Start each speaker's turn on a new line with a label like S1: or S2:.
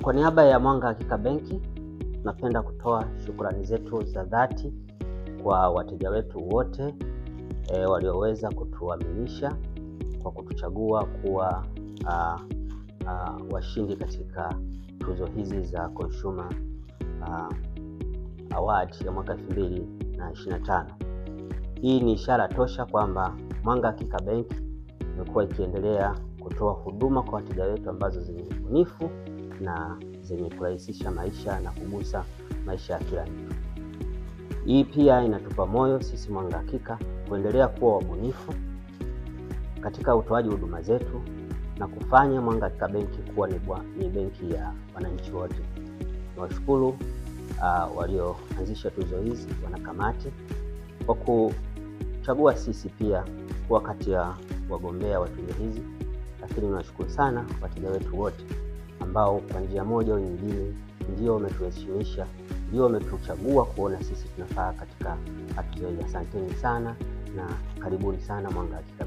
S1: Kwa niaba ya Mwanga Hakika Benki, napenda kutoa shukrani zetu za dhati kwa wateja wetu wote walioweza kutuaminisha kwa kutuchagua kuwa washindi katika tuzo hizi za Consumer Award ya mwaka 2025. Hii ni ishara tosha kwamba Mwanga Hakika Benki imekuwa ikiendelea kutoa huduma kwa wateja wetu ambazo zenye ubunifu na zenye kurahisisha maisha na kugusa maisha ya kila mtu. Hii pia inatupa moyo sisi Mwanga Hakika kuendelea kuwa wabunifu katika utoaji huduma zetu na kufanya Mwanga Hakika Benki kuwa ni benki ya wananchi wote. Nawashukuru walioanzisha tuzo hizi, wanakamati, kwa kuchagua sisi pia kuwa kati ya wagombea wa tuzo hizi. Lakini nawashukuru sana wateja wetu wote ambao kwa njia moja au nyingine ndio wametuheshimisha, ndio wametuchagua kuona sisi tunafaa katika tuzo hii. Asanteni sana na karibuni sana Mwanga Hakika.